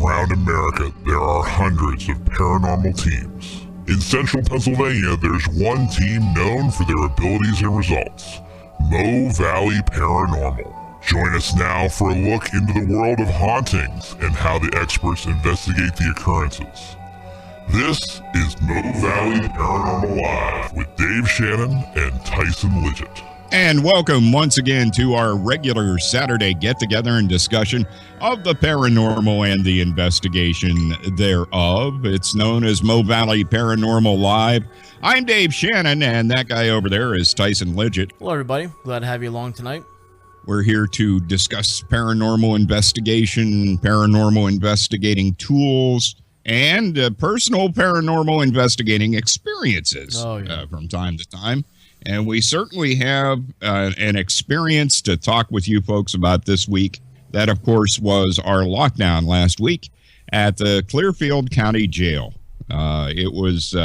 Around America, there are hundreds of paranormal teams. In central Pennsylvania, there's one team known for their abilities and results, Mo Valley Paranormal. Join us now for a look into the world of hauntings and how the experts investigate the occurrences. This is Mo Valley Paranormal Live with Dave Shannon and Tyson Lidgett. And welcome once again to our regular Saturday get-together and discussion of the paranormal and the investigation thereof. It's known as Mo Valley Paranormal Live. I'm Dave Shannon, and that guy over there is Tyson Lidgett. Hello, everybody. Glad to have you along tonight. We're here to discuss paranormal investigation, paranormal investigating tools, and personal paranormal investigating experiences from time to time. And we certainly have an experience to talk with you folks about this week. That, of course, was our lockdown last week at the Clearfield County Jail. It was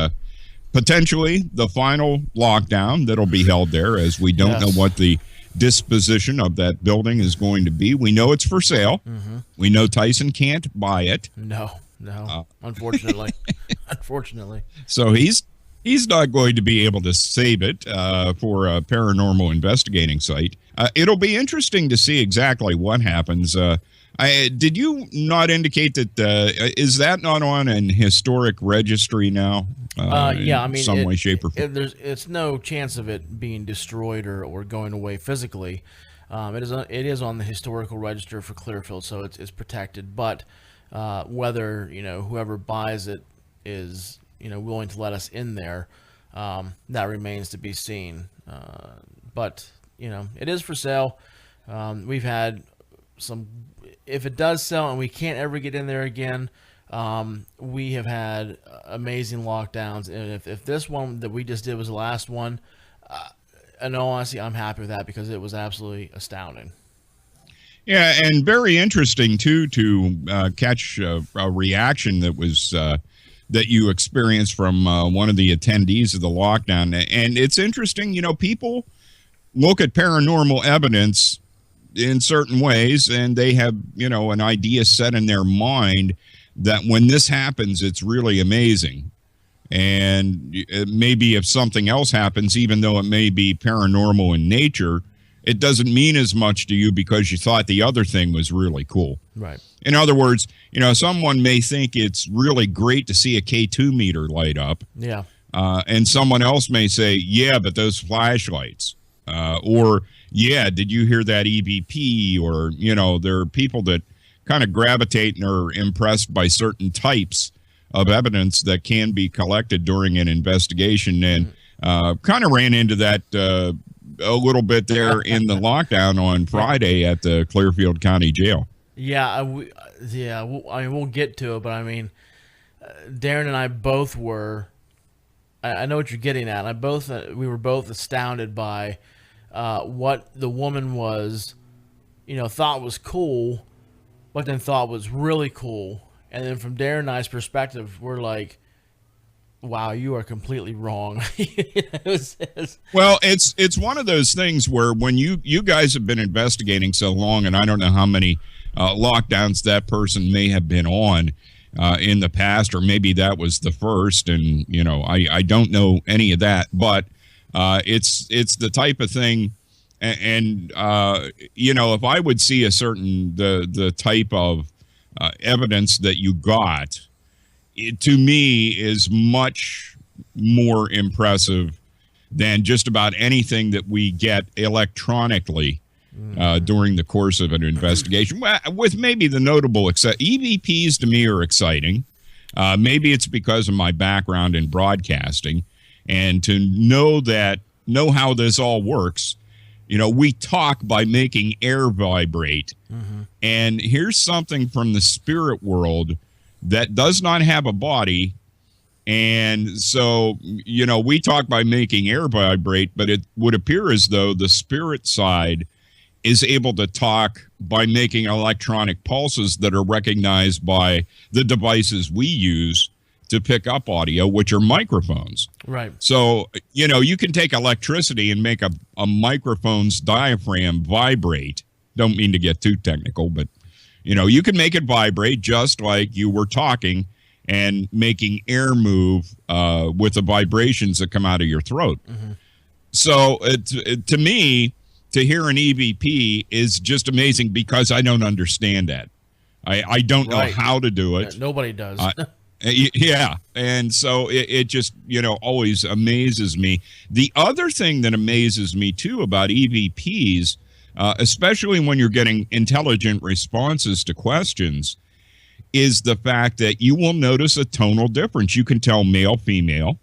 potentially the final lockdown that'll be held there, as we don't know what the disposition of that building is going to be. We know it's for sale. Mm-hmm. We know Tyson can't buy it. No, unfortunately. Unfortunately. So he's not going to be able to save it for a paranormal investigating site. It'll be interesting to see exactly what happens. Did you not indicate that, is that not on an historic registry now? Yeah, I mean, some way, shape, or form? It's no chance of it being destroyed or going away physically. It is on the historical register for Clearfield, so it's protected. But whether whoever buys it is willing to let us in there, that remains to be seen. But it is for sale. We've had some, if it does sell and we can't ever get in there again, we have had amazing lockdowns. And if this one that we just did was the last one, in all honesty, I'm happy with that because it was absolutely astounding. Yeah, and very interesting too to catch a reaction that was that you experienced from one of the attendees of the lockdown. And it's interesting, people look at paranormal evidence in certain ways, and they have, an idea set in their mind that when this happens, it's really amazing. And maybe if something else happens, even though it may be paranormal in nature, it doesn't mean as much to you because you thought the other thing was really cool. Right. In other words, someone may think it's really great to see a K2 meter light up. Yeah. And someone else may say, yeah, but those flashlights. Or, yeah, did you hear that EVP? Or, there are people that kind of gravitate and are impressed by certain types of evidence that can be collected during an investigation. And kind of ran into that a little bit there in the lockdown on Friday at the Clearfield County Jail. Yeah, we'll get to it, but I mean, Darren and I both were. I know what you're getting at. We were both astounded by what the woman was, thought was cool, but then thought was really cool. And then from Darren and I's perspective, we're like, wow, you are completely wrong. Well, it's one of those things where when you guys have been investigating so long, and I don't know how many lockdowns that person may have been on in the past, or maybe that was the first, and I don't know any of that, but it's the type of thing, and if I would see a certain the type of evidence that you got, it, to me, is much more impressive than just about anything that we get electronically during the course of an investigation, with maybe the notable EVPs to me are exciting. Maybe it's because of my background in broadcasting, and to know how this all works. We talk by making air vibrate. Mm-hmm. And here's something from the spirit world that does not have a body. And so, we talk by making air vibrate, but it would appear as though the spirit side is able to talk by making electronic pulses that are recognized by the devices we use to pick up audio, which are microphones. Right. So, you can take electricity and make a microphone's diaphragm vibrate. Don't mean to get too technical, but You can make it vibrate just like you were talking and making air move with the vibrations that come out of your throat. Mm-hmm. So to me, to hear an EVP is just amazing because I don't understand that. I don't know how to do it. Yeah, nobody does. Yeah. And so it just, always amazes me. The other thing that amazes me, too, about EVPs, especially when you're getting intelligent responses to questions, is the fact that you will notice a tonal difference. You can tell male, female.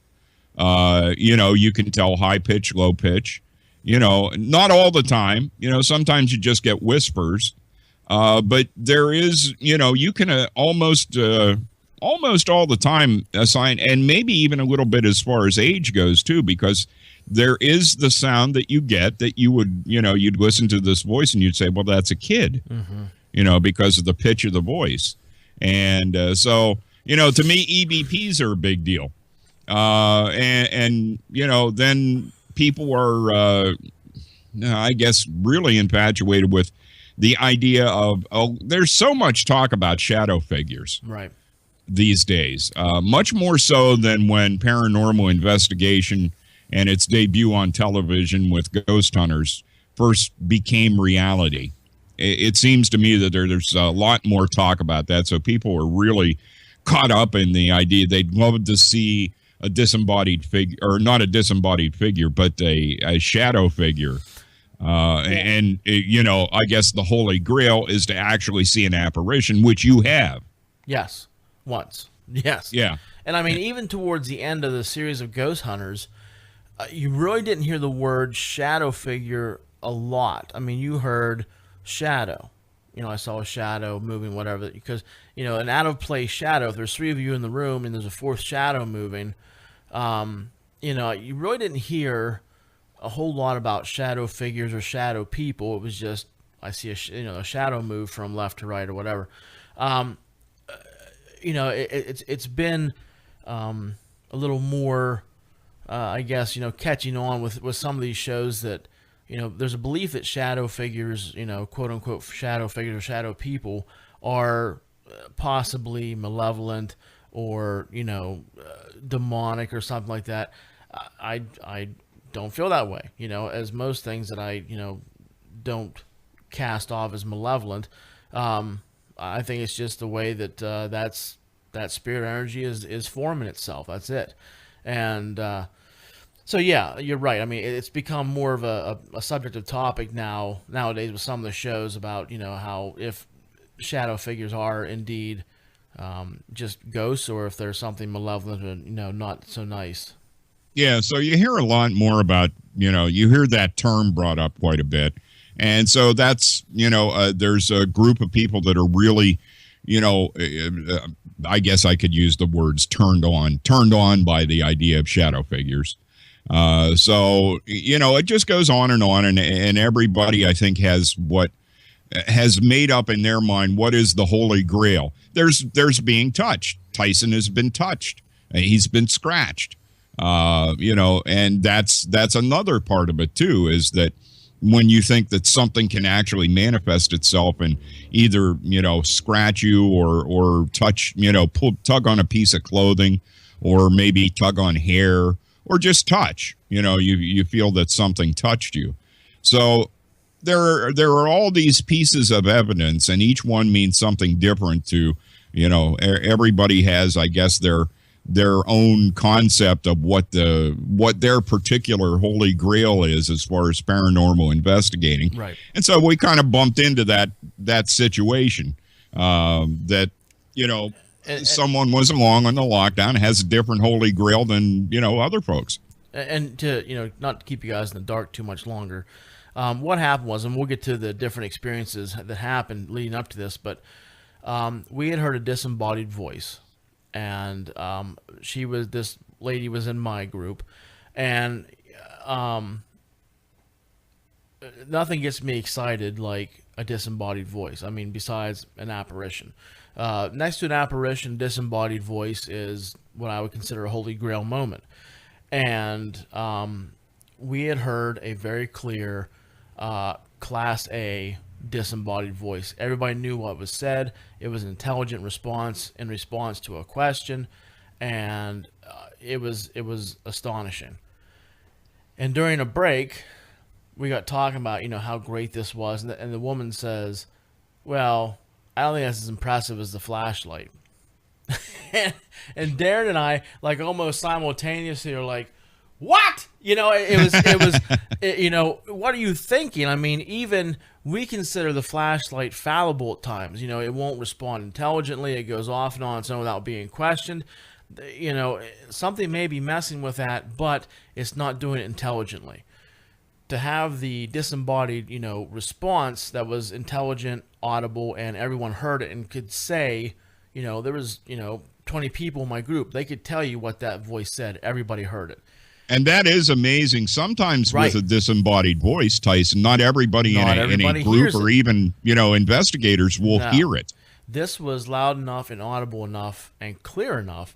You can tell high pitch, low pitch. Not all the time. Sometimes you just get whispers. But there is, you can almost all the time assign, and maybe even a little bit as far as age goes too, because there is the sound that you get that you would, you'd listen to this voice and you'd say, well, that's a kid, because of the pitch of the voice. And so, to me, EVPs are a big deal. And then people are, I guess, really infatuated with the idea of, there's so much talk about shadow figures these days, much more so than when Paranormal Investigation and its debut on television with Ghost Hunters first became reality. It seems to me that there's a lot more talk about that, so people are really caught up in the idea they'd love to see a disembodied figure, or not a disembodied figure, but a shadow figure. And, I guess the Holy Grail is to actually see an apparition, which you have. Yes. Once. Yes. Yeah. And I mean, even towards the end of the series of Ghost Hunters, you really didn't hear the word shadow figure a lot. I mean, you heard shadow. I saw a shadow moving, whatever, because, an out-of-place shadow, if there's three of you in the room and there's a fourth shadow moving, you really didn't hear a whole lot about shadow figures or shadow people. It was just, I see a shadow move from left to right or whatever. It's been a little more, I guess, catching on with some of these shows that, there's a belief that shadow figures, quote unquote shadow figures or shadow people are possibly malevolent or, demonic or something like that. I don't feel that way, as most things that I, don't cast off as malevolent. I think it's just the way that that spirit energy is forming itself. That's it. And so, yeah, you're right. I mean, it's become more of a subjective topic nowadays with some of the shows about, how if shadow figures are indeed just ghosts or if there's something malevolent and, not so nice. Yeah, so you hear a lot more about, you hear that term brought up quite a bit. And so that's, there's a group of people that are really, I guess I could use the words turned on by the idea of shadow figures. So, it just goes on, and everybody, I think, has made up in their mind what is the Holy Grail. There's being touched. Tyson has been touched. He's been scratched. And that's another part of it too, is that when you think that something can actually manifest itself and either, scratch you or touch, tug on a piece of clothing or maybe tug on hair or just touch, you feel that something touched you. So there are all these pieces of evidence, and each one means something different to, everybody has, I guess, their own concept of what their particular Holy Grail is as far as paranormal investigating. Right. And so we kind of bumped into that situation that, someone was along on the lockdown, has a different Holy Grail than, other folks. And to, not to keep you guys in the dark too much longer, what happened was, and we'll get to the different experiences that happened leading up to this, but we had heard a disembodied voice. And this lady was in my group, and nothing gets me excited like a disembodied voice. I mean, besides an apparition. Next to an apparition, disembodied voice is what I would consider a Holy Grail moment. And we had heard a very clear Class A disembodied voice. Everybody knew what was said. It was an intelligent response in response to a question, and it was astonishing. And during a break, we got talking about how great this was, and the woman says, "Well, I don't think that's as impressive as the flashlight." and Darren and I, like, almost simultaneously are like, "What?" It was what are you thinking? I mean, even we consider the flashlight fallible at times. It won't respond intelligently. It goes off and on its own without being questioned. Something may be messing with that, but it's not doing it intelligently. To have the disembodied, response that was intelligent, audible, and everyone heard it and could say, there was, 20 people in my group. They could tell you what that voice said. Everybody heard it. And that is amazing. Sometimes with a disembodied voice, Tyson, not everybody in a group or even, investigators will hear it. This was loud enough and audible enough and clear enough.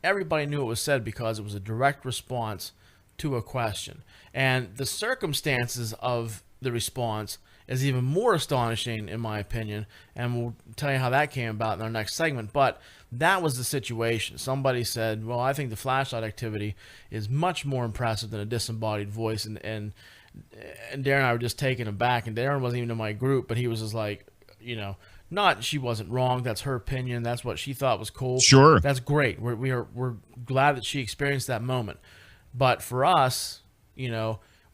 Everybody knew it was said because it was a direct response to a question. And the circumstances of the response is even more astonishing, in my opinion, and we'll tell you how that came about in our next segment. But that was the situation. Somebody said, well, I think the flashlight activity is much more impressive than a disembodied voice, and Darren and I were just taken aback, and Darren wasn't even in my group, but he was just like, not, she wasn't wrong, that's her opinion, that's what she thought was cool. Sure. That's great. We're glad that she experienced that moment. But for us,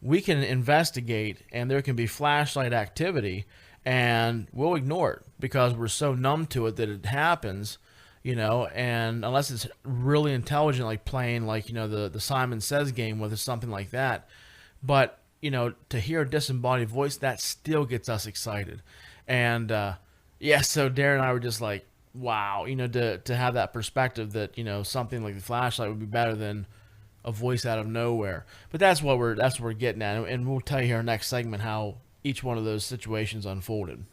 we can investigate, and there can be flashlight activity, and we'll ignore it because we're so numb to it that it happens, and unless it's really intelligent, like playing like, the Simon Says game with or something like that. But, to hear a disembodied voice, that still gets us excited. And, so Darren and I were just like, wow, to have that perspective that, something like the flashlight would be better than a voice out of nowhere. But that's what we're getting at, and we'll tell you here in our next segment how each one of those situations unfolded.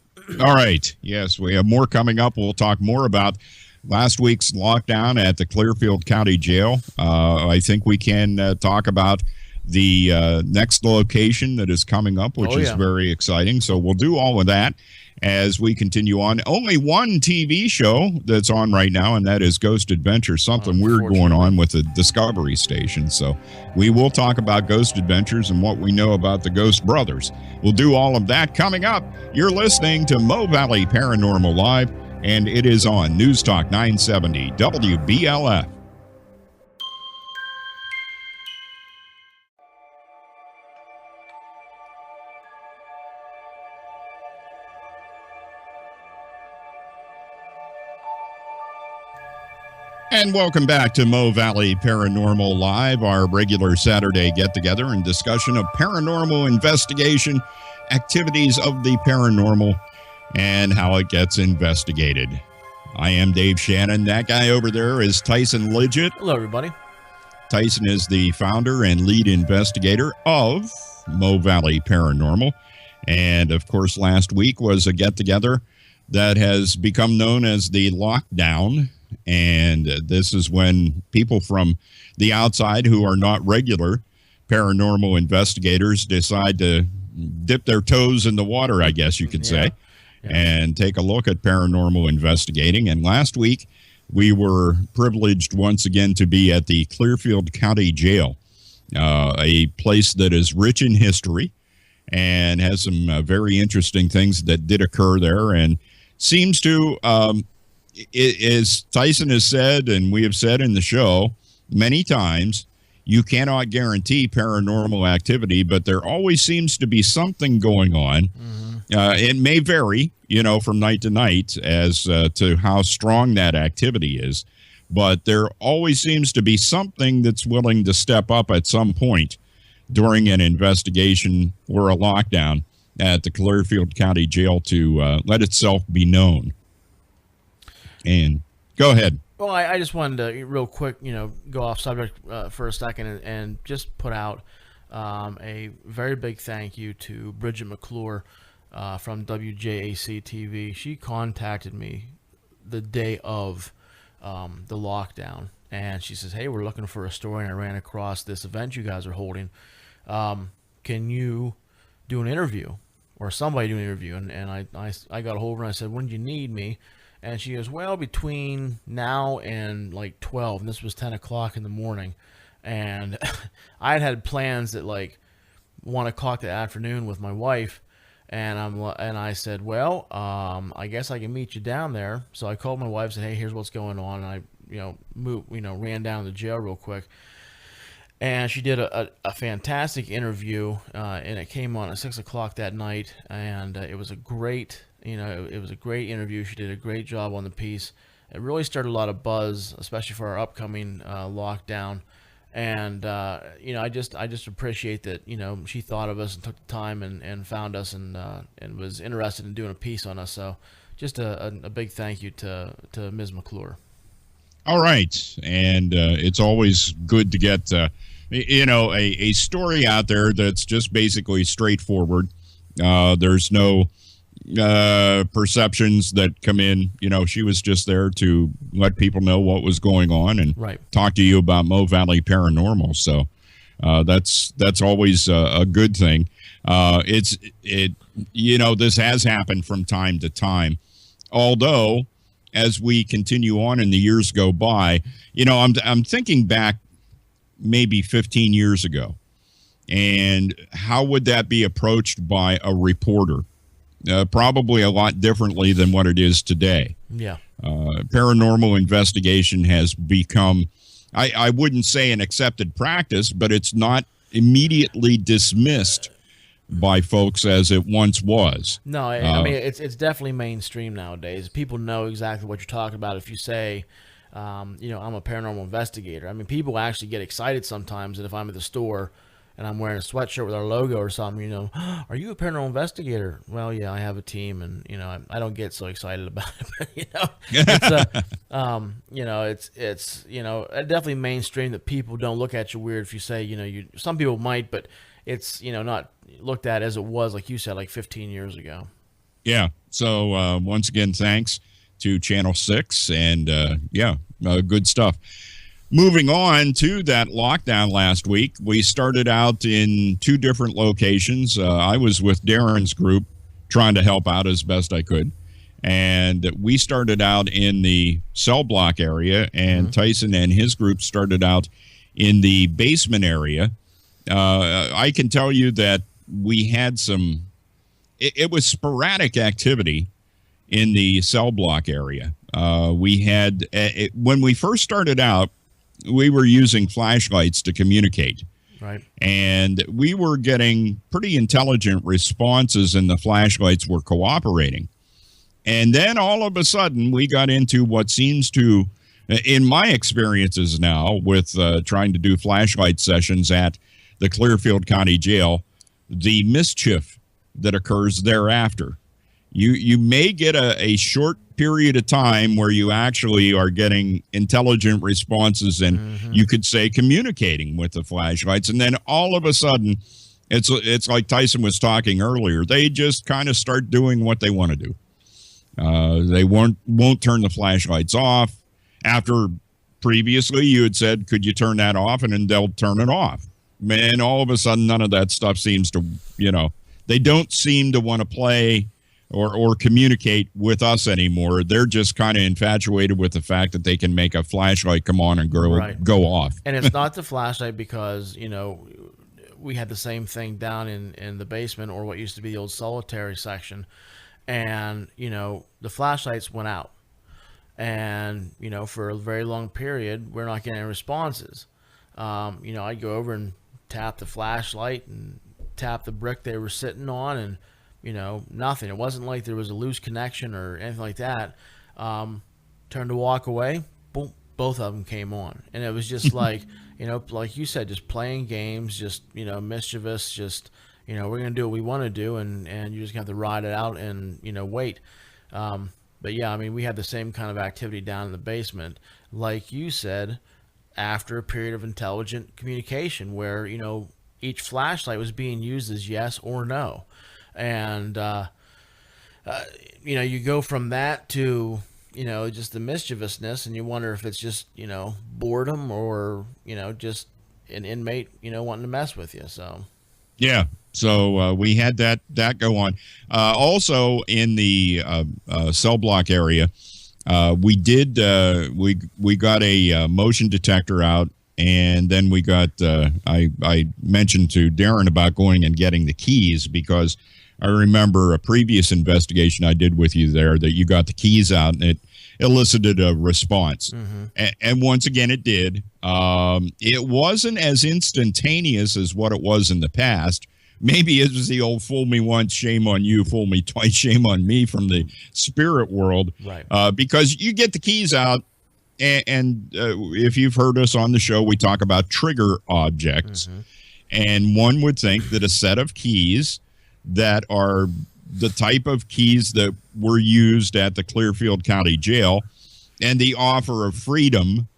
All right. Yes, we have more coming up. We'll talk more about last week's lockdown at the Clearfield County Jail. I think we can talk about the next location that is coming up, which is very exciting. So we'll do all of that as we continue on. Only one TV show that's on right now, and that is Ghost Adventure. Something weird going on with the Discovery station. So we will talk about Ghost Adventures and what we know about the Ghost Brothers. We'll do all of that coming up. You're listening to Mo Valley Paranormal Live, and it is on News Talk 970 WBLF. And welcome back to Mo Valley Paranormal Live, our regular Saturday get-together and discussion of paranormal investigation, activities of the paranormal, and how it gets investigated. I am Dave Shannon. That guy over there is Tyson Lidgett. Hello, everybody. Tyson is the founder and lead investigator of Mo Valley Paranormal. And, of course, last week was a get-together that has become known as the Lockdown. And this is when people from the outside who are not regular paranormal investigators decide to dip their toes in the water, I guess you could say, and take a look at paranormal investigating. And last week, we were privileged once again to be at the Clearfield County Jail, a place that is rich in history and has some very interesting things that did occur there, and seems to... as Tyson has said, and we have said in the show many times, you cannot guarantee paranormal activity, but there always seems to be something going on. Mm-hmm. It may vary, from night to night as to how strong that activity is, but there always seems to be something that's willing to step up at some point during an investigation or a lockdown at the Clearfield County Jail to let itself be known. And go ahead. Well, I just wanted to real quick, go off subject for a second and just put out a very big thank you to Bridget McClure from WJAC TV. She contacted me the day of the lockdown, and she says, "Hey, we're looking for a story, and I ran across this event you guys are holding. Can you do an interview or somebody do an interview. And I got a hold of her and I said, when do you need me? And she goes, well, between now and like 12, and this was 10 o'clock in the morning. And I had plans at like 1 o'clock that afternoon with my wife. And I said, well, I guess I can meet you down there. So I called my wife and said, hey, here's what's going on. And I, ran down to the jail real quick. And she did a fantastic interview, and it came on at 6 o'clock that night. And it was a great, it was a great interview. She did a great job on the piece. It really started a lot of buzz, especially for our upcoming lockdown. And I just appreciate that she thought of us and took the time and found us and was interested in doing a piece on us. So just a big thank you to Ms. McClure. All right, and it's always good to get a story out there that's just basically straightforward. There's no perceptions that come in. She was just there to let people know what was going on and talk to you about Mo Valley Paranormal. So that's always a good thing. This has happened from time to time, although as we continue on and the years go by, I'm thinking back maybe 15 years ago, and how would that be approached by a reporter? Probably a lot differently than what it is today. Yeah. Paranormal investigation has become, I wouldn't say an accepted practice, but it's not immediately dismissed by folks as it once was. No, I mean, it's definitely mainstream nowadays. People know exactly what you're talking about. If you say, I'm a paranormal investigator, I mean, people actually get excited sometimes that if I'm at the store and I'm wearing a sweatshirt with our logo or something, are you a paranormal investigator? Well, yeah, I have a team, and I don't get so excited about it. But, it's definitely mainstream that people don't look at you weird if you say, some people might, but it's not looked at as it was, like you said, like 15 years ago. Yeah. So once again, thanks to Channel 6, and good stuff. Moving on to that lockdown last week, we started out in 2 different locations. I was with Darren's group trying to help out as best I could. And we started out in the cell block area, and Tyson and his group started out in the basement area. I can tell you that we had it was sporadic activity in the cell block area. We had, when we first started out, we were using flashlights to communicate. Right. And we were getting pretty intelligent responses, and the flashlights were cooperating. And then all of a sudden, we got into what seems to, in my experiences now with trying to do flashlight sessions at the Clearfield County Jail, the mischief that occurs thereafter. You may get a short period of time where you actually are getting intelligent responses and you could say communicating with the flashlights, and then all of a sudden it's like Tyson was talking earlier, they just kind of start doing what they want to do. They won't turn the flashlights off after previously you had said, could you turn that off, and then they'll turn it off. Man, all of a sudden none of that stuff seems to, they don't seem to want to play or communicate with us anymore. They're just kind of infatuated with the fact that they can make a flashlight come on and go off. And it's not the flashlight because, we had the same thing down in the basement, or what used to be the old solitary section. And, the flashlights went out. And, for a very long period, we're not getting any responses. I'd go over and tap the flashlight and tap the brick they were sitting on, and nothing. It wasn't like there was a loose connection or anything like that. Turned to walk away, boom, both of them came on. And it was just like, like you said, just playing games, just, mischievous, just, we're going to do what we want to do, and you just have to ride it out and, wait. But yeah, I mean, we had the same kind of activity down in the basement, like you said, after a period of intelligent communication where, each flashlight was being used as yes or no. And, you go from that to, just the mischievousness, and you wonder if it's just, boredom or, just an inmate, wanting to mess with you. So, yeah. So we had that go on. Also in the cell block area, we did we got a motion detector out, and then we got I mentioned to Darren about going and getting the keys, because I remember a previous investigation I did with you there that you got the keys out and it elicited a response. And once again, it did. It wasn't as instantaneous as what it was in the past. Maybe it was the old fool me once, shame on you, fool me twice, shame on me from the spirit world. Right. Because you get the keys out, and if you've heard us on the show, we talk about trigger objects. And one would think that a set of keys that are the type of keys that were used at the Clearfield County Jail and the offer of freedom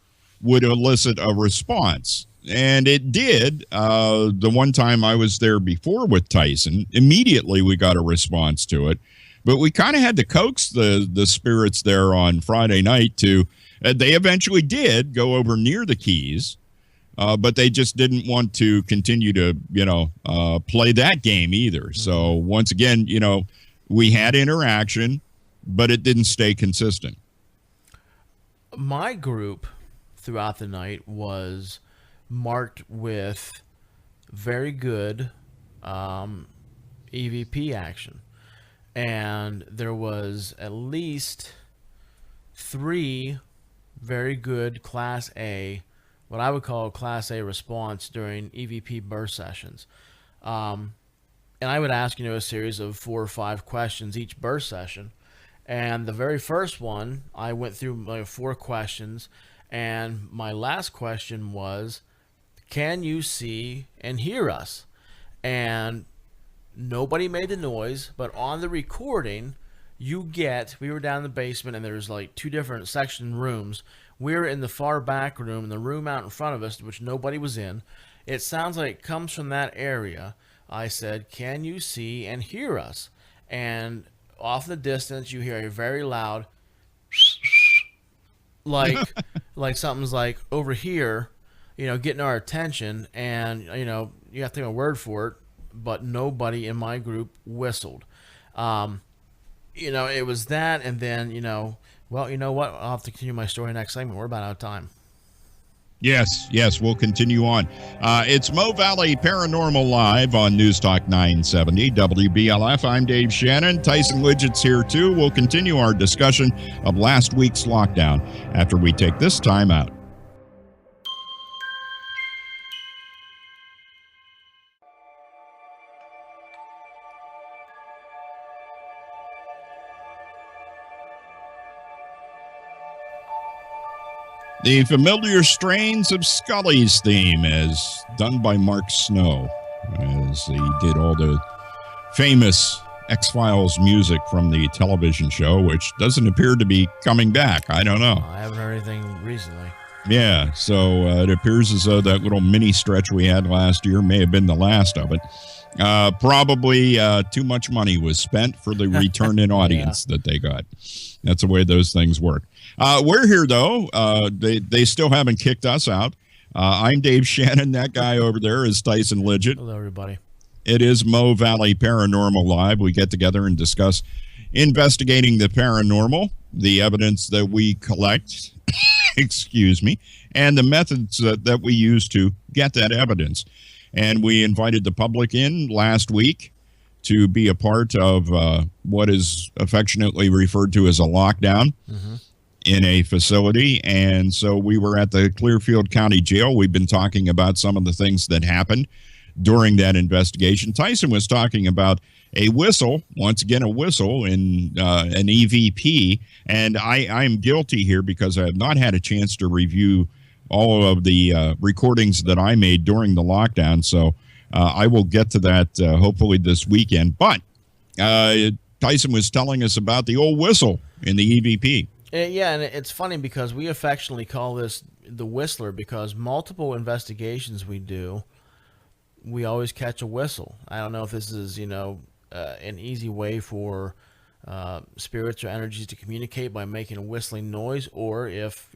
would elicit a response. And it did. The one time I was there before with Tyson, immediately we got a response to it. But we kind of had to coax the spirits there on Friday night to, they eventually did go over near the keys, but they just didn't want to continue to, play that game either. So once again, we had interaction, but it didn't stay consistent. My group throughout the night was marked with very good EVP action, and there was at least 3 very good Class A, what I would call Class A response during EVP burst sessions. And I would ask, a series of 4 or 5 questions each burst session. And the very first one, I went through like 4 questions, and my last question was, can you see and hear us? And nobody made the noise, but on the recording, we were down in the basement, and there's like 2 different section rooms. We were in the far back room, and the room out in front of us, which nobody was in. It sounds like it comes from that area. I said, can you see and hear us? And off in the distance, you hear a very loud, like something's like over here, getting our attention, and, you have to take a word for it, but nobody in my group whistled. It was that, and then, well, you know what? I'll have to continue my story next segment. We're about out of time. Yes, we'll continue on. It's Mo Valley Paranormal Live on News Talk 970 WBLF. I'm Dave Shannon. Tyson Lidgett's here too. We'll continue our discussion of last week's lockdown after we take this time out. The familiar strains of Scully's theme, as done by Mark Snow, as he did all the famous X-Files music from the television show, which doesn't appear to be coming back. I don't know. I haven't heard anything recently. Yeah, so it appears as though that little mini stretch we had last year may have been the last of it. Probably too much money was spent for the return in audience that they got. That's the way those things work. We're here, though. They still haven't kicked us out. I'm Dave Shannon. That guy over there is Tyson Lidgett. Hello, everybody. It is Mo Valley Paranormal Live. We get together and discuss investigating the paranormal, the evidence that we collect, excuse me, and the methods that we use to get that evidence. And we invited the public in last week to be a part of what is affectionately referred to as a lockdown in a facility. And so we were at the Clearfield County Jail. We've been talking about some of the things that happened during that investigation. Tyson was talking about a whistle, once again, a whistle in an EVP. And I'm guilty here because I have not had a chance to review all of the recordings that I made during the lockdown. So I will get to that hopefully this weekend. But Tyson was telling us about the old whistle in the EVP. Yeah, and it's funny because we affectionately call this the Whistler, because multiple investigations we do, we always catch a whistle. I don't know if this is, an easy way for spirits or energies to communicate by making a whistling noise, or if,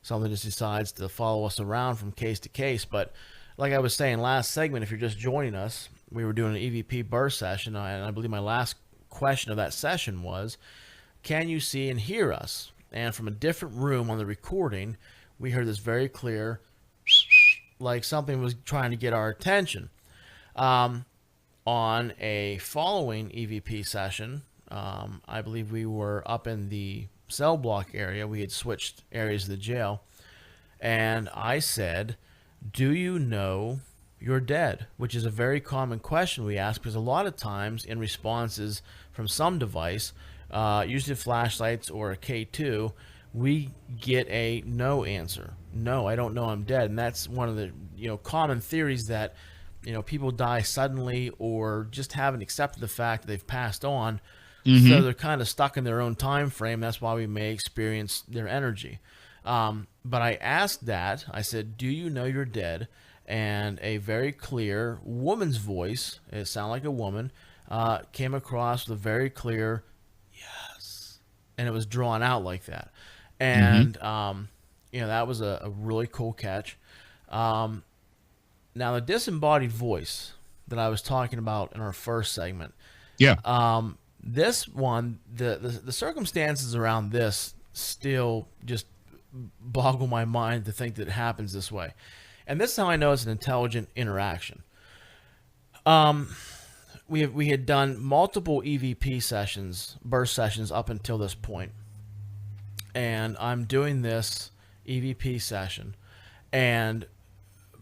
something just decides to follow us around from case to case. But like I was saying last segment, if you're just joining us, we were doing an EVP burst session, and I believe my last question of that session was, can you see and hear us? And from a different room on the recording, we heard this very clear, like something was trying to get our attention. On a following EVP session, I believe we were up in the cell block area. We had switched areas of the jail. And I said, do you know you're dead? Which is a very common question we ask, because a lot of times in responses from some device, usually flashlights or a K2, we get a no answer. No, I don't know I'm dead. And that's one of the common theories, that people die suddenly or just haven't accepted the fact that they've passed on. Mm-hmm. So they're kind of stuck in their own time frame. That's why we may experience their energy. But I asked that. I said, do you know you're dead? And a very clear woman's voice, it sounded like a woman, came across with a very clear yes. And it was drawn out like that. And, that was a really cool catch. Now, the disembodied voice that I was talking about in our first segment. Yeah. This one, the circumstances around this still just boggle my mind to think that it happens this way. And this is how I know it's an intelligent interaction. We had done multiple EVP sessions, burst sessions up until this point. And I'm doing this EVP session. And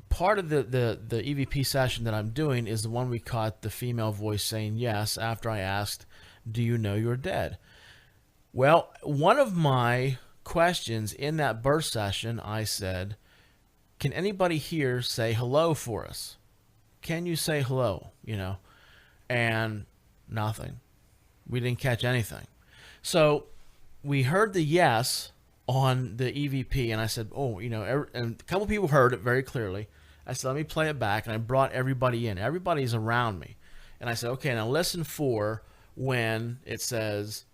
part of the EVP session that I'm doing is the one we caught the female voice saying yes after I asked, do you know you're dead? Well, one of my questions in that burst session, I said, can anybody here say hello for us? Can you say hello? And nothing. We didn't catch anything. So we heard the yes on the EVP, and I said, and a couple people heard it very clearly. I said, let me play it back, and I brought everybody in. Everybody's around me. And I said, okay, now listen for when it says,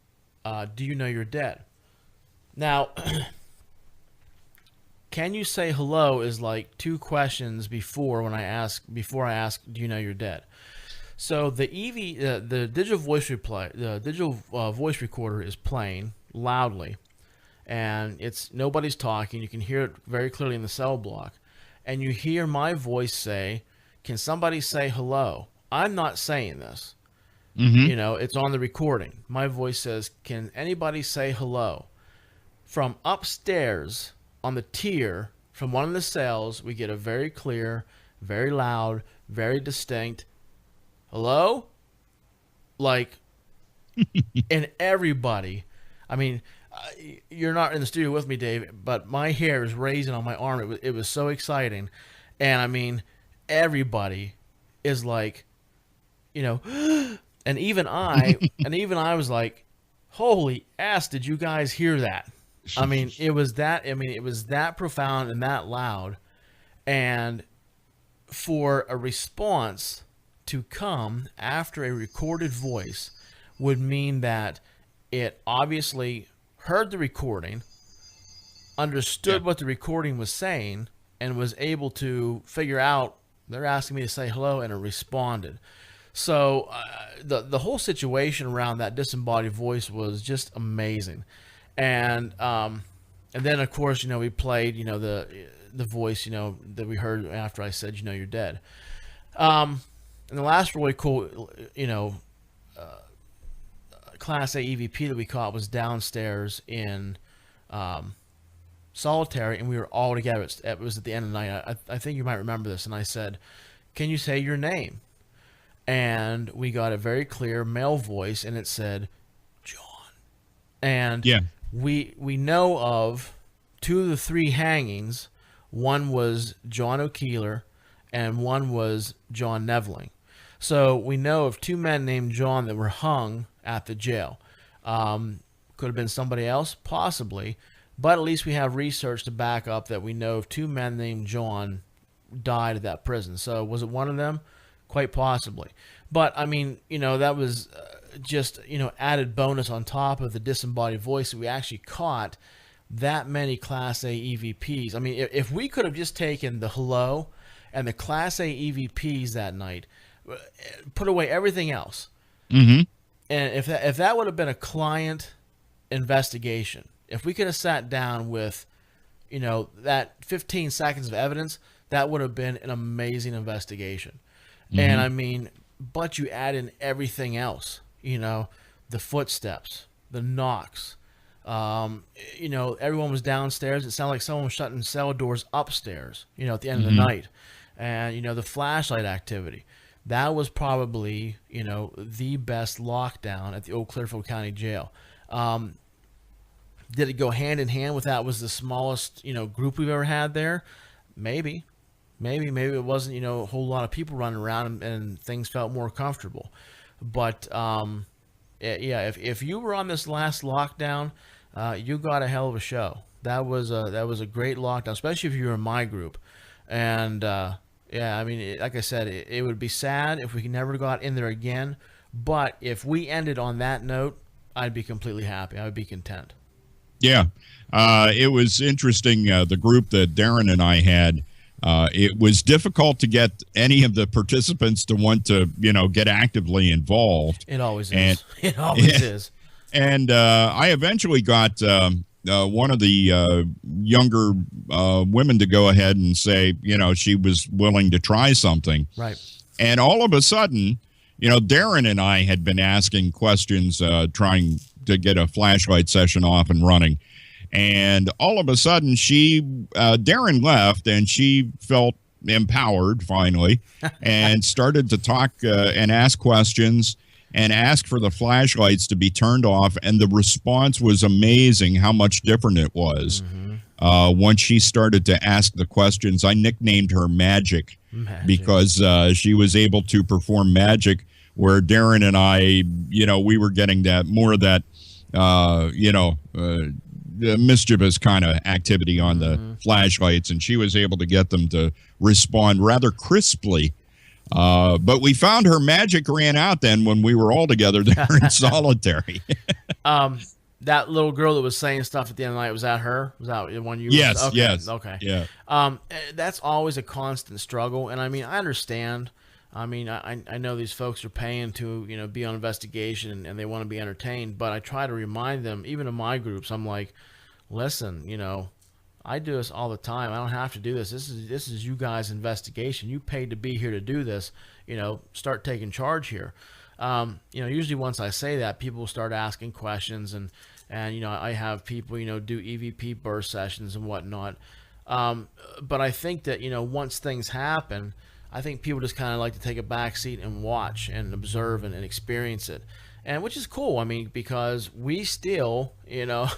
do you know you're dead? Now, can you say hello is like two questions before I ask, do you know you're dead? So the the digital voice voice recorder is playing loudly, and nobody's talking. You can hear it very clearly in the cell block, and you hear my voice say, can somebody say hello? I'm not saying this. Mm-hmm. It's on the recording. My voice says, can anybody say hello? From upstairs on the tier, from one of the cells, we get a very clear, very loud, very distinct hello? Like, and everybody, I mean, you're not in the studio with me, Dave, but my hair is raising on my arm. It was so exciting. And I mean, everybody is like, and even I was like, holy ass, did you guys hear that? I mean, it was that profound and that loud. And for a response to come after a recorded voice would mean that it obviously heard the recording, understood what the recording was saying, and was able to figure out they're asking me to say hello, and it responded. So the whole situation around that disembodied voice was just amazing. And then of course, we played, the voice, that we heard after I said, you're dead. And the last really cool, Class A EVP that we caught was downstairs in solitary, and we were all together. It was at the end of the night. I think you might remember this. And I said, can you say your name? And we got a very clear male voice, and it said, John. And we know of 2 of the 3 hangings. One was John O'Keeler, and one was John Neveling. So we know of 2 men named John that were hung at the jail. Could have been somebody else, possibly, but at least we have research to back up that we know of 2 men named John died at that prison. So was it one of them? Quite possibly. But I mean, that was just, added bonus on top of the disembodied voice that we actually caught that many Class A EVPs. I mean, if we could have just taken the hello and the Class A EVPs that night, put away everything else. Mm-hmm. And if that would have been a client investigation, if we could have sat down with, that 15 seconds of evidence, that would have been an amazing investigation. Mm-hmm. And I mean, but you add in everything else, the footsteps, the knocks, everyone was downstairs. It sounded like someone was shutting cell doors upstairs, at the end of the night. And, the flashlight activity. That was probably, the best lockdown at the Old Clearfield County Jail. Did it go hand in hand with that was the smallest, group we've ever had there? Maybe it wasn't, a whole lot of people running around and things felt more comfortable. But, if you were on this last lockdown, you got a hell of a show. That was a great lockdown, especially if you were in my group. And, I mean, like I said, it would be sad if we never got in there again. But if we ended on that note, I'd be completely happy. I would be content. Yeah. It was interesting. The group that Darren and I had, it was difficult to get any of the participants to want to, get actively involved. It always is. It always is. And I eventually got one of the younger women to go ahead and say, she was willing to try something. Right. And all of a sudden, Darren and I had been asking questions, trying to get a flashlight session off and running. And all of a sudden, Darren left, and she felt empowered finally, and started to talk and ask questions and ask for the flashlights to be turned off. And the response was amazing how much different it was. Mm-hmm. Once she started to ask the questions, I nicknamed her Magic. Because she was able to perform magic where Darren and I, we were getting that more of that, mischievous kind of activity on the flashlights, and she was able to get them to respond rather crisply. But we found her magic ran out then when we were all together there in solitary. That little girl that was saying stuff at the end of the night, was that her? Was that the one you? Yes, okay, yes. Okay. Yeah. That's always a constant struggle, and I mean, I understand. I mean, I know these folks are paying to, be on investigation and they want to be entertained, but I try to remind them, even in my groups, I'm like, listen, I do this all the time. I don't have to do this. This is you guys' investigation. You paid to be here to do this. Start taking charge here. Usually once I say that, people will start asking questions, and I have people, do EVP burst sessions and whatnot. But I think that, once things happen, I think people just kind of like to take a back seat and watch and observe and experience it, and which is cool. I mean, because we still, Darren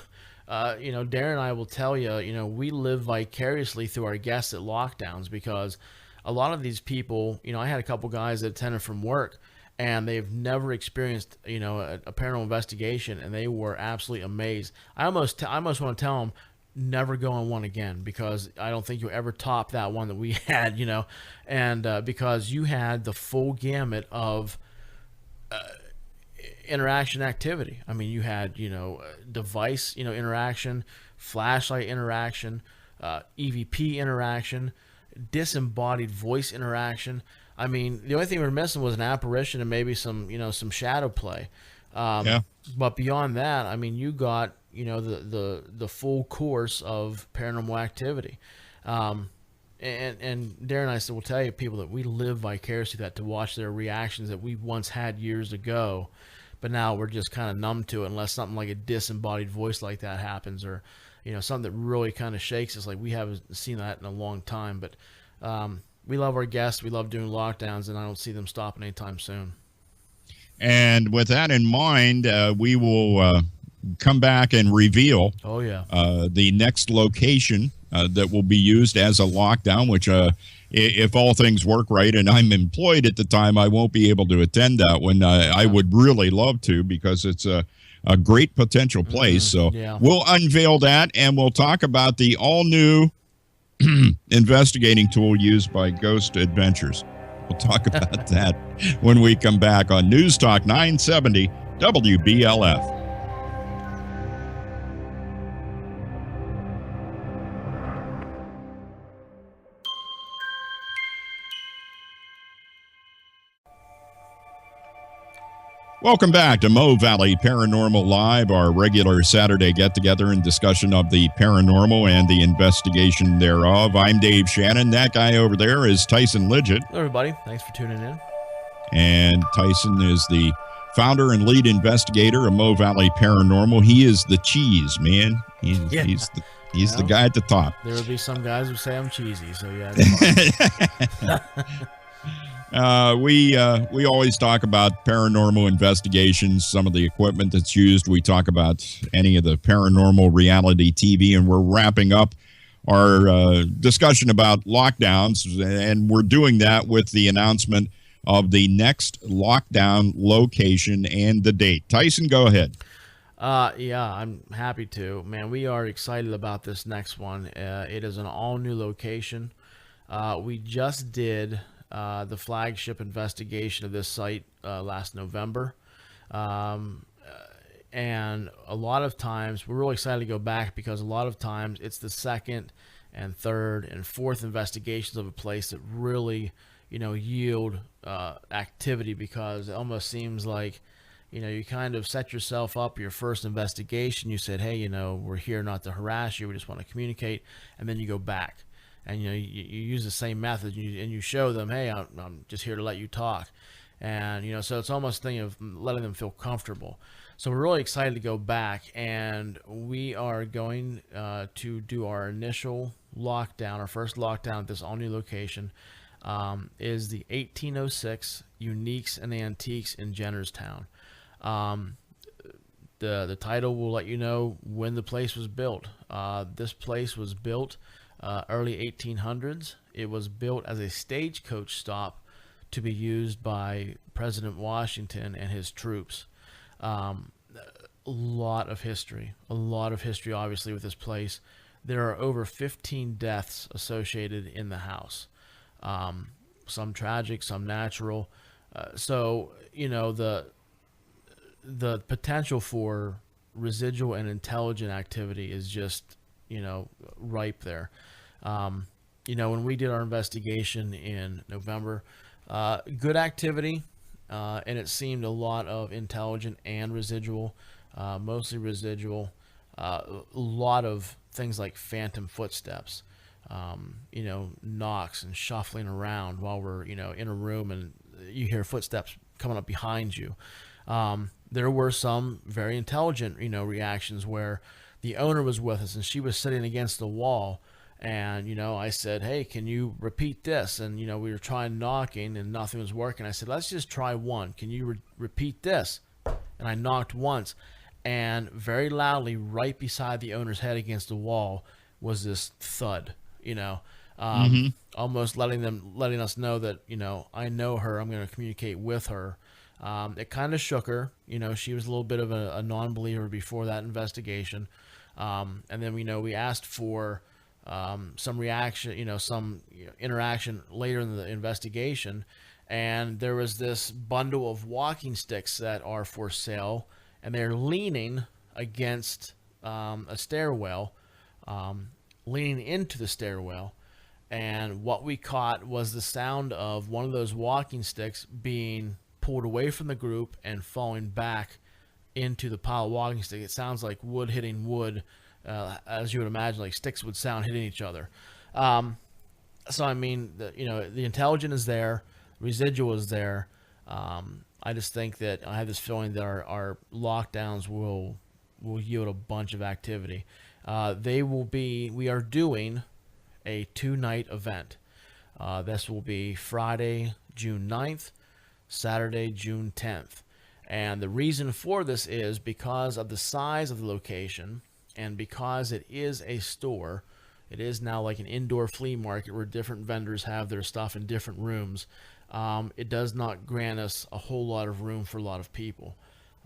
and I will tell you, we live vicariously through our guests at lockdowns, because a lot of these people, I had a couple guys that attended from work, and they've never experienced, a paranormal investigation, and they were absolutely amazed. I almost want to tell them, never go on one again, because I don't think you'll ever top that one that we had, and because you had the full gamut of interaction activity. I mean, you had, device, interaction, flashlight interaction, EVP interaction, disembodied voice interaction. I mean, the only thing we were missing was an apparition and maybe some, some shadow play. But beyond that, I mean, you got, the full course of paranormal activity. And Darren and I will tell you, people, that we live vicariously that to watch their reactions that we once had years ago, but now we're just kind of numb to it unless something like a disembodied voice like that happens, or, something that really kind of shakes us. Like, we haven't seen that in a long time, but we love our guests. We love doing lockdowns, and I don't see them stopping anytime soon. And with that in mind, we will come back and reveal the next location that will be used as a lockdown, which if all things work right and I'm employed at the time, I won't be able to attend that one. I would really love to, because it's a great potential place. So we'll unveil that, and we'll talk about the all-new investigating tool used by Ghost Adventures. We'll talk about that when we come back on News Talk 970 WBLF. Welcome back to Mo Valley Paranormal Live, our regular Saturday get-together and discussion of the paranormal and the investigation thereof. I'm Dave Shannon. That guy over there is Tyson Lidgett. Hello, everybody. Thanks for tuning in. And Tyson is the founder and lead investigator of Mo Valley Paranormal. He is the cheese, man. He's the guy at the top. There will be some guys who say I'm cheesy, so yeah. We always talk about paranormal investigations, some of the equipment that's used. We talk about any of the paranormal reality TV, and we're wrapping up our discussion about lockdowns, and we're doing that with the announcement of the next lockdown location and the date. Tyson, go ahead. Yeah, I'm happy to. Man, we are excited about this next one. It is an all-new location. We just did the flagship investigation of this site last November. And a lot of times, we're really excited to go back because a lot of times it's the second and third and fourth investigations of a place that really, yield activity, because it almost seems like, you kind of set yourself up your first investigation. You said, hey, we're here not to harass you. We just want to communicate. And then you go back. And you use the same method, and you show them, hey, I'm just here to let you talk, and so it's almost a thing of letting them feel comfortable. So we're really excited to go back, and we are going to do our initial lockdown. Our first lockdown at this all-new location is the 1806 Uniques and Antiques in Jennerstown. The title will let you know when the place was built. This place was built early 1800s. It was built as a stagecoach stop to be used by President Washington and his troops. A lot of history, obviously, with this place. There are over 15 deaths associated in the house. Some tragic, some natural. So, the potential for residual and intelligent activity is just, ripe there. When we did our investigation in November, good activity, and it seemed a lot of intelligent and residual, mostly residual, a lot of things like phantom footsteps, knocks and shuffling around while we're, in a room and you hear footsteps coming up behind you. There were some very intelligent, reactions where the owner was with us and she was sitting against the wall, and I said, hey, can you repeat this? And we were trying knocking and nothing was working. I said, let's just try one. Can you repeat this? And I knocked once, and very loudly right beside the owner's head against the wall was this thud, almost letting us know that, I know her, I'm going to communicate with her. It kind of shook her. She was a little bit of a non-believer before that investigation. And then we asked for some reaction, some interaction later in the investigation, and there was this bundle of walking sticks that are for sale, and they're leaning against a stairwell, leaning into the stairwell, and what we caught was the sound of one of those walking sticks being pulled away from the group and falling back into the pile of walking sticks. It sounds like wood hitting wood, as you would imagine, like sticks would sound hitting each other. So I mean, the intelligence is there, residual is there. I just think that I have this feeling that our lockdowns will yield a bunch of activity. We are doing a 2-night event. This will be Friday, June 9th, Saturday, June 10th. And the reason for this is because of the size of the location, and because it is a store. It is now like an indoor flea market where different vendors have their stuff in different rooms. It does not grant us a whole lot of room for a lot of people.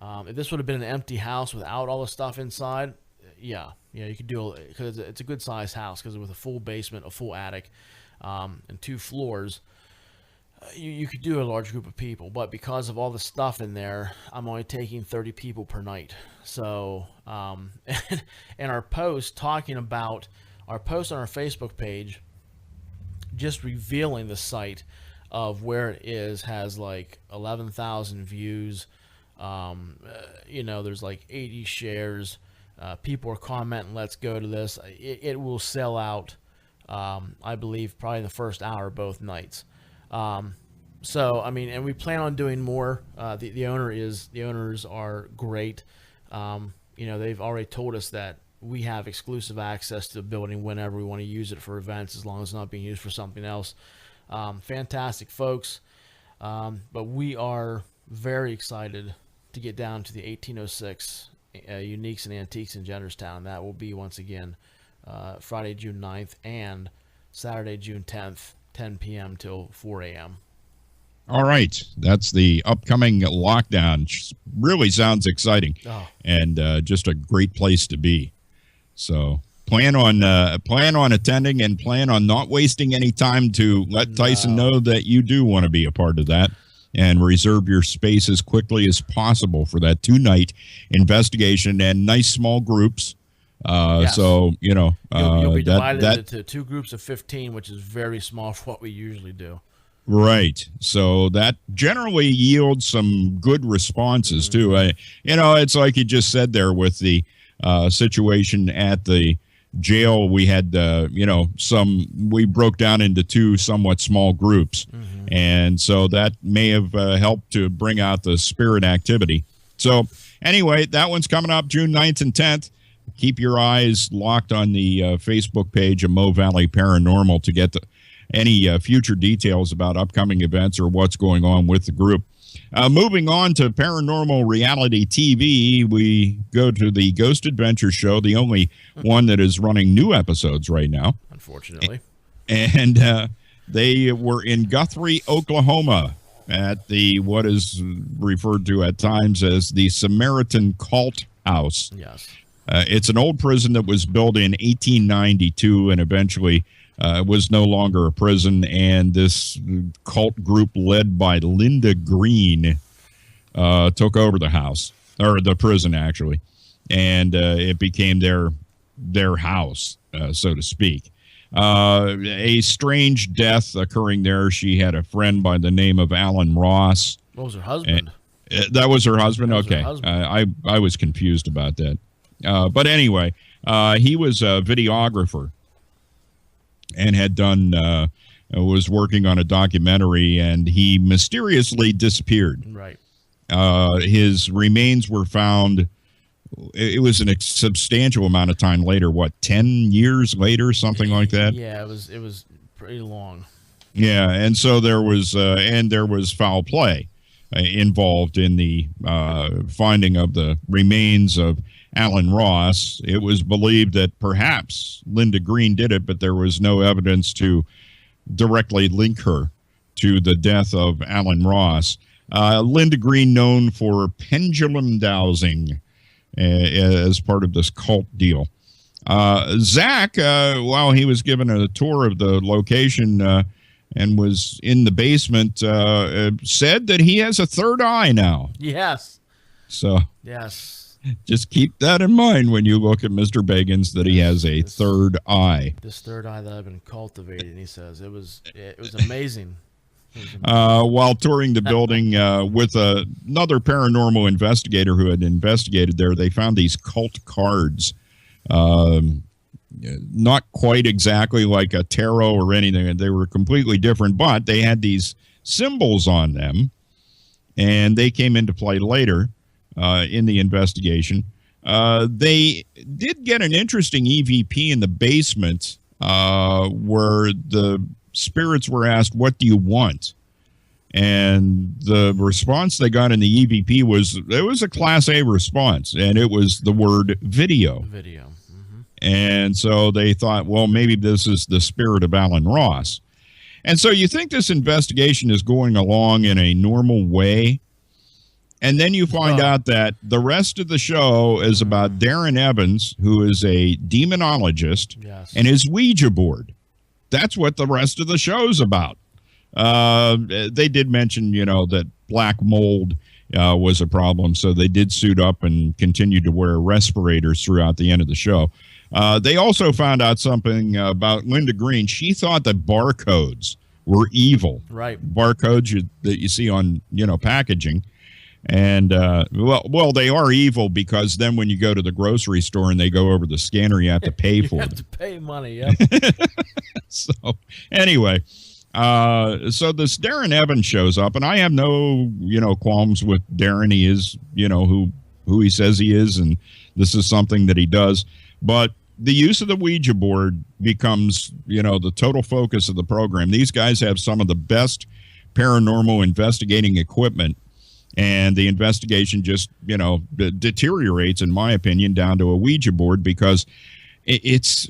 If this would have been an empty house without all the stuff inside, you could do it, because it's a good sized house, because with a full basement, a full attic, and 2 floors, you could do a large group of people. But because of all the stuff in there, I'm only taking 30 people per night. So, and our post on our Facebook page, just revealing the site of where it is, has like 11,000 views. There's like 80 shares. People are commenting, let's go to this. It will sell out, I believe, probably in the first hour both nights. So, I mean, and we plan on doing more. The owners are great. They've already told us that we have exclusive access to the building whenever we want to use it for events, as long as it's not being used for something else. Fantastic folks. But we are very excited to get down to the 1806 Uniques and Antiques in Jennerstown. That will be, once again, Friday, June 9th and Saturday, June 10th, 10 p.m. till 4 a.m. All right. That's the upcoming lockdown. Really sounds exciting. And just a great place to be. So plan on attending, and plan on not wasting any time to let Tyson know that you do want to be a part of that, and reserve your space as quickly as possible for that 2-night investigation, and nice small groups. Yes. So, you'll be divided into 2 groups of 15, which is very small for what we usually do. Right. So that generally yields some good responses too. It's like you just said there with the situation at the jail. We had, we broke down into 2 somewhat small groups. And so that may have helped to bring out the spirit activity. So anyway, that one's coming up June 9th and 10th. Keep your eyes locked on the Facebook page of Mo Valley Paranormal to get any future details about upcoming events or what's going on with the group. Moving on to Paranormal Reality TV, we go to the Ghost Adventure Show, the only one that is running new episodes right now. Unfortunately. And they were in Guthrie, Oklahoma, at the what is referred to at times as the Samaritan Cult House. Yes. It's an old prison that was built in 1892 and eventually was no longer a prison, and this cult group led by Linda Green took over the house, or the prison actually, and it became their house, so to speak. A strange death occurring there. She had a friend by the name of Alan Ross. What was her husband? That was her husband? Okay. Her husband. I was confused about that. But anyway, he was a videographer and had was working on a documentary, and he mysteriously disappeared. Right. His remains were found. It was a substantial amount of time later. What, 10 years later, something like that? Yeah, it was pretty long. Yeah, and so there was foul play involved in the finding of the remains of Alan Ross. It was believed that perhaps Linda Green did it, but there was no evidence to directly link her to the death of Alan Ross. Linda Green, known for pendulum dowsing as part of this cult deal. Zach, while he was given a tour of the location and was in the basement, said that he has a third eye now. Yes. So yes, just keep that in mind when you look at Mr. Bagans, that he has a third eye. This third eye that I've been cultivating, he says. It was amazing. While touring the building with another paranormal investigator who had investigated there, they found these cult cards. Not quite exactly like a tarot or anything. They were completely different, but they had these symbols on them, and they came into play later in the investigation. They did get an interesting EVP in the basement where the spirits were asked, "What do you want?" And the response they got in the EVP was a Class A response, and it was the word video. Video. Mm-hmm. And so they thought, well, maybe this is the spirit of Alan Ross. And so you think this investigation is going along in a normal way, and then you find out that the rest of the show is about Darren Evans, who is a demonologist, and his Ouija board. That's what the rest of the show's about. They did mention, that black mold was a problem, so they did suit up and continued to wear respirators throughout the end of the show. They also found out something about Linda Green. She thought that barcodes were evil. Right. Barcodes that you see on, packaging. And well, they are evil because then when you go to the grocery store and they go over the scanner, you have to pay for it. You have to pay money. Yeah. So anyway, so this Darren Evans shows up, and I have no qualms with Darren. He is who he says he is, and this is something that he does. But the use of the Ouija board becomes the total focus of the program. These guys have some of the best paranormal investigating equipment. And the investigation just, deteriorates, in my opinion, down to a Ouija board because it's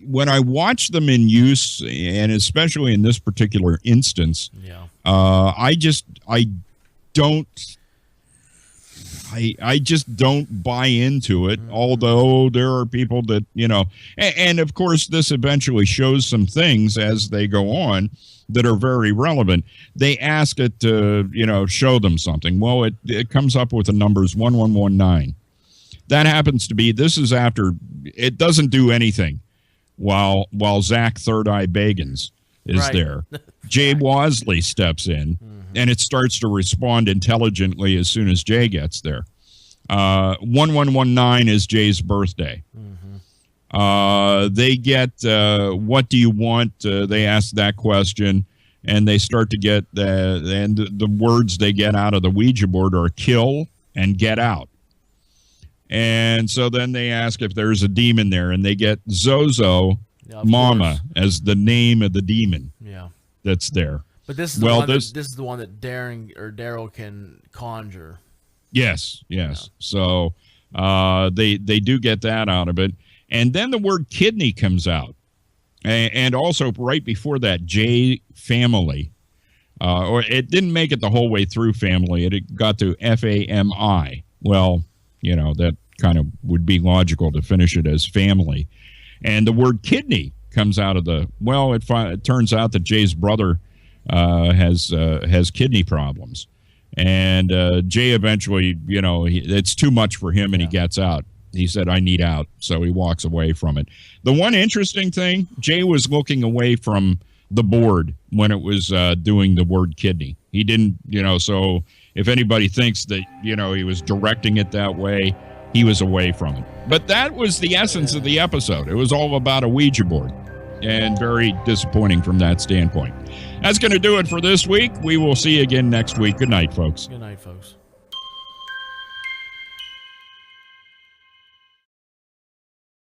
when I watch them in use, and especially in this particular instance, I just don't buy into it. Although there are people that and of course this eventually shows some things as they go on that are very relevant. They ask it to, show them something. Well, it comes up with the numbers 1119. That happens to be, this is after, it doesn't do anything while Zach Third Eye Bagans is there. Jay Wasley steps in, and it starts to respond intelligently as soon as Jay gets there. 1119 is Jay's birthday. They get, what do you want? They ask that question, and they start to get, and the words they get out of the Ouija board are kill and get out. And so then they ask if there's a demon there, and they get Zozo Mama as the name of the demon that's there. But this is the one that Daryl can conjure. Yes. So they do get that out of it. And then the word kidney comes out. And also right before that, J family. Or it didn't make it the whole way through family. It got to FAMI. Well, that kind of would be logical to finish it as family. And the word kidney comes out of it turns out that Jay's brother has kidney problems. And Jay eventually, it's too much for him and he gets out. He said, I need out. So he walks away from it. The one interesting thing, Jay was looking away from the board when it was doing the word kidney. He didn't, so if anybody thinks that, he was directing it that way, he was away from it. But that was the essence of the episode. It was all about a Ouija board, and very disappointing from that standpoint. That's going to do it for this week. We will see you again next week. Good night, folks. Good night, folks.